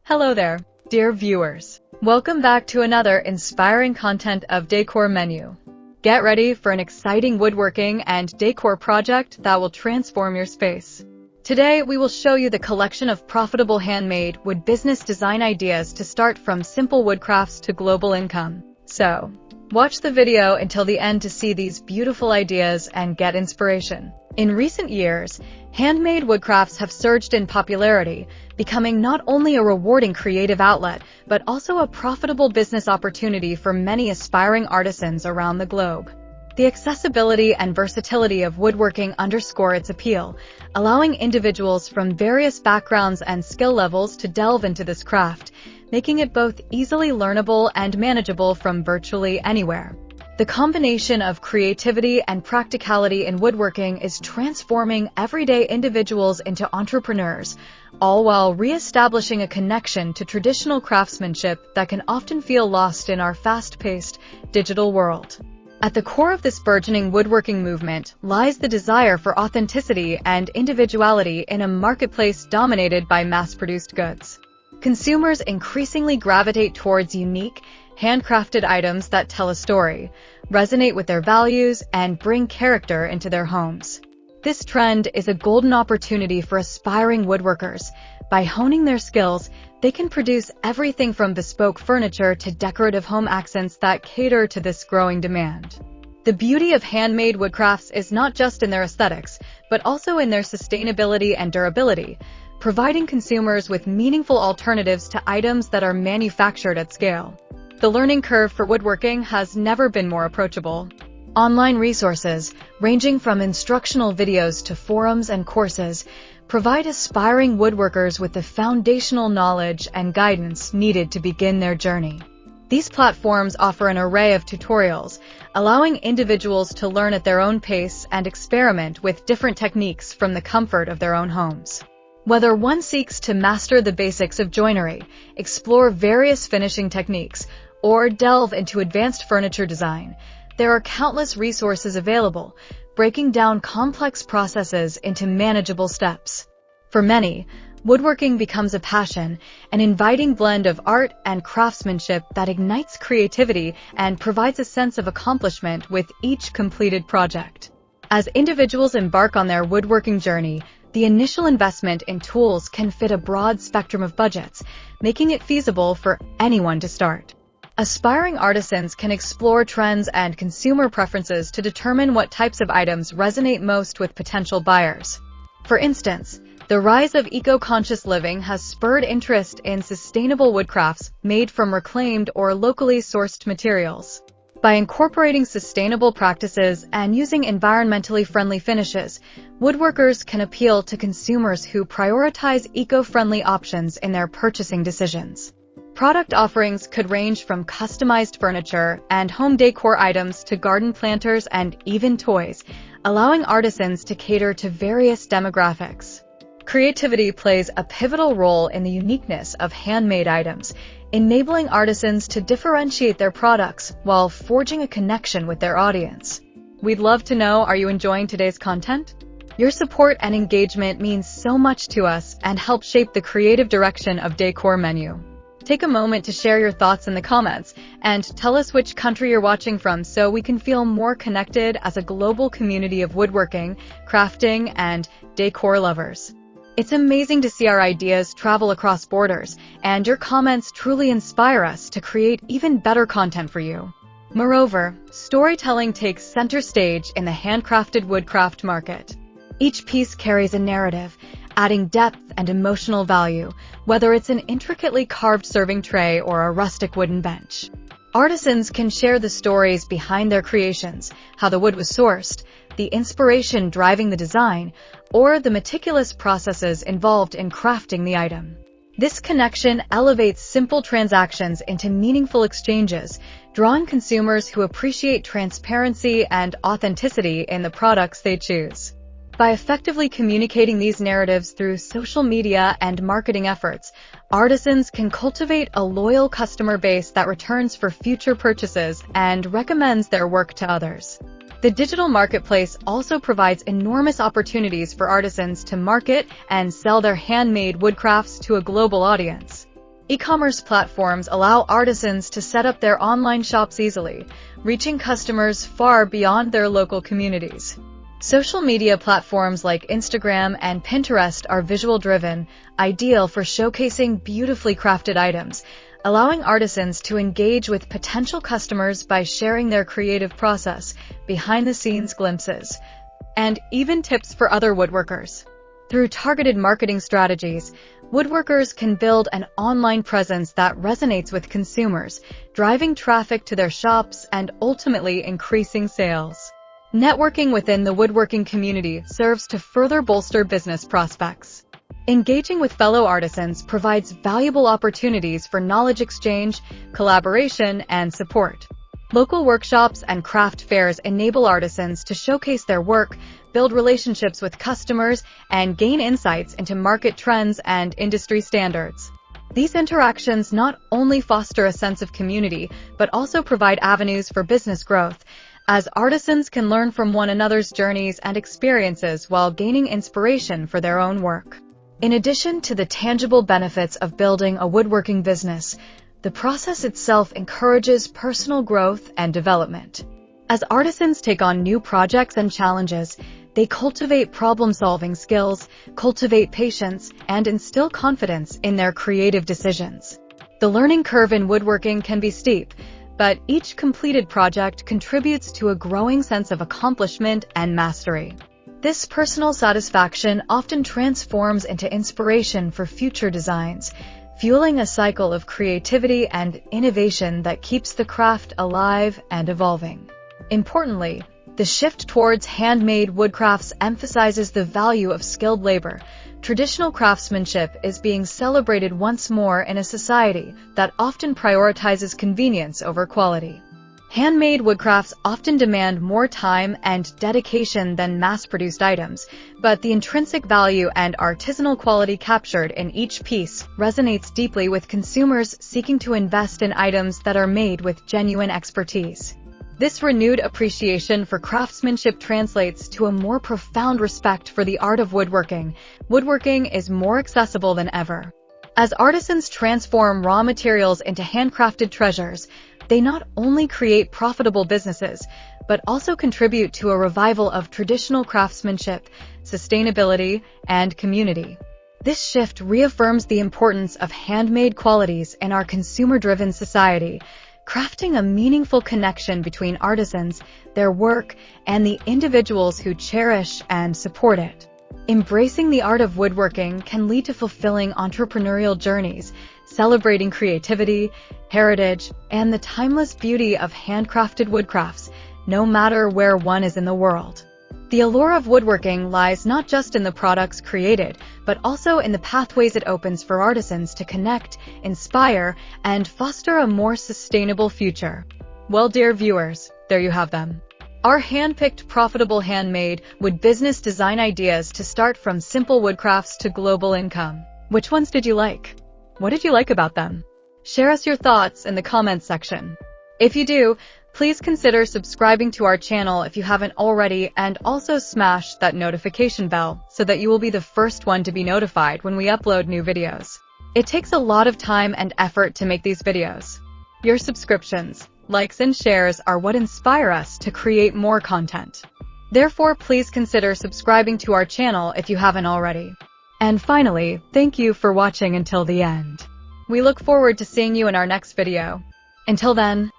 Hello there, dear viewers. Welcome back to another inspiring content of Decor Menu. Get ready for an exciting woodworking and decor project that will transform your space. Today, we will show you the collection of profitable handmade wood business design ideas to start from simple woodcrafts to global income. So, watch the video until the end to see these beautiful ideas and get inspiration. In recent years, handmade woodcrafts have surged in popularity, becoming not only a rewarding creative outlet, but also a profitable business opportunity for many aspiring artisans around the globe. The accessibility and versatility of woodworking underscore its appeal, allowing individuals from various backgrounds and skill levels to delve into this craft, making it both easily learnable and manageable from virtually anywhere. The combination of creativity and practicality in woodworking is transforming everyday individuals into entrepreneurs, all while re-establishing a connection to traditional craftsmanship that can often feel lost in our fast-paced digital world. At the core of this burgeoning woodworking movement lies the desire for authenticity and individuality in a marketplace dominated by mass-produced goods. Consumers increasingly gravitate towards unique, handcrafted items that tell a story, resonate with their values, and bring character into their homes. This trend is a golden opportunity for aspiring woodworkers. By honing their skills, they can produce everything from bespoke furniture to decorative home accents that cater to this growing demand. The beauty of handmade woodcrafts is not just in their aesthetics, but also in their sustainability and durability, providing consumers with meaningful alternatives to items that are manufactured at scale. The learning curve for woodworking has never been more approachable. Online resources, ranging from instructional videos to forums and courses, provide aspiring woodworkers with the foundational knowledge and guidance needed to begin their journey. These platforms offer an array of tutorials, allowing individuals to learn at their own pace and experiment with different techniques from the comfort of their own homes. Whether one seeks to master the basics of joinery, explore various finishing techniques, or delve into advanced furniture design, there are countless resources available, breaking down complex processes into manageable steps. For many, woodworking becomes a passion, an inviting blend of art and craftsmanship that ignites creativity and provides a sense of accomplishment with each completed project. As individuals embark on their woodworking journey, the initial investment in tools can fit a broad spectrum of budgets, making it feasible for anyone to start. Aspiring artisans can explore trends and consumer preferences to determine what types of items resonate most with potential buyers. For instance, the rise of eco-conscious living has spurred interest in sustainable woodcrafts made from reclaimed or locally sourced materials. By incorporating sustainable practices and using environmentally friendly finishes, woodworkers can appeal to consumers who prioritize eco-friendly options in their purchasing decisions. Product offerings could range from customized furniture and home decor items to garden planters and even toys, allowing artisans to cater to various demographics. Creativity plays a pivotal role in the uniqueness of handmade items, enabling artisans to differentiate their products while forging a connection with their audience. We'd love to know, are you enjoying today's content? Your support and engagement means so much to us and help shape the creative direction of Decor Menu. Take a moment to share your thoughts in the comments and tell us which country you're watching from so we can feel more connected as a global community of woodworking, crafting, and decor lovers. It's amazing to see our ideas travel across borders, and your comments truly inspire us to create even better content for you. Moreover, storytelling takes center stage in the handcrafted woodcraft market. Each piece carries a narrative, adding depth and emotional value, whether it's an intricately carved serving tray or a rustic wooden bench. Artisans can share the stories behind their creations, how the wood was sourced, the inspiration driving the design, or the meticulous processes involved in crafting the item. This connection elevates simple transactions into meaningful exchanges, drawing consumers who appreciate transparency and authenticity in the products they choose. By effectively communicating these narratives through social media and marketing efforts, artisans can cultivate a loyal customer base that returns for future purchases and recommends their work to others. The digital marketplace also provides enormous opportunities for artisans to market and sell their handmade woodcrafts to a global audience. E-commerce platforms allow artisans to set up their online shops easily, reaching customers far beyond their local communities. Social media platforms like Instagram and Pinterest are visual-driven, ideal for showcasing beautifully crafted items, allowing artisans to engage with potential customers by sharing their creative process, behind-the-scenes glimpses, and even tips for other woodworkers. Through targeted marketing strategies, woodworkers can build an online presence that resonates with consumers, driving traffic to their shops and ultimately increasing sales. Networking within the woodworking community serves to further bolster business prospects. Engaging with fellow artisans provides valuable opportunities for knowledge exchange, collaboration, and support. Local workshops and craft fairs enable artisans to showcase their work, build relationships with customers, and gain insights into market trends and industry standards. These interactions not only foster a sense of community, but also provide avenues for business growth, as artisans can learn from one another's journeys and experiences while gaining inspiration for their own work. In addition to the tangible benefits of building a woodworking business, the process itself encourages personal growth and development. As artisans take on new projects and challenges, they cultivate problem-solving skills, cultivate patience, and instill confidence in their creative decisions. The learning curve in woodworking can be steep, but each completed project contributes to a growing sense of accomplishment and mastery. This personal satisfaction often transforms into inspiration for future designs, fueling a cycle of creativity and innovation that keeps the craft alive and evolving. Importantly, the shift towards handmade woodcrafts emphasizes the value of skilled labor. Traditional craftsmanship is being celebrated once more in a society that often prioritizes convenience over quality. Handmade woodcrafts often demand more time and dedication than mass-produced items, but the intrinsic value and artisanal quality captured in each piece resonates deeply with consumers seeking to invest in items that are made with genuine expertise. This renewed appreciation for craftsmanship translates to a more profound respect for the art of woodworking. Woodworking is more accessible than ever. As artisans transform raw materials into handcrafted treasures, they not only create profitable businesses, but also contribute to a revival of traditional craftsmanship, sustainability, and community. This shift reaffirms the importance of handmade qualities in our consumer-driven society, crafting a meaningful connection between artisans, their work, and the individuals who cherish and support it. Embracing the art of woodworking can lead to fulfilling entrepreneurial journeys, celebrating creativity, heritage, and the timeless beauty of handcrafted woodcrafts, no matter where one is in the world. The allure of woodworking lies not just in the products created, but also in the pathways it opens for artisans to connect, inspire, and foster a more sustainable future. Well, dear viewers, there you have them. Our hand-picked profitable handmade wood business design ideas to start from simple woodcrafts to global income. Which ones did you like? What did you like about them? Share us your thoughts in the comments section. If you do, please consider subscribing to our channel if you haven't already, and also smash that notification bell so that you will be the first one to be notified when we upload new videos. It takes a lot of time and effort to make these videos. Your subscriptions, likes, and shares are what inspire us to create more content. Therefore, please consider subscribing to our channel if you haven't already. And finally, thank you for watching until the end. We look forward to seeing you in our next video. Until then,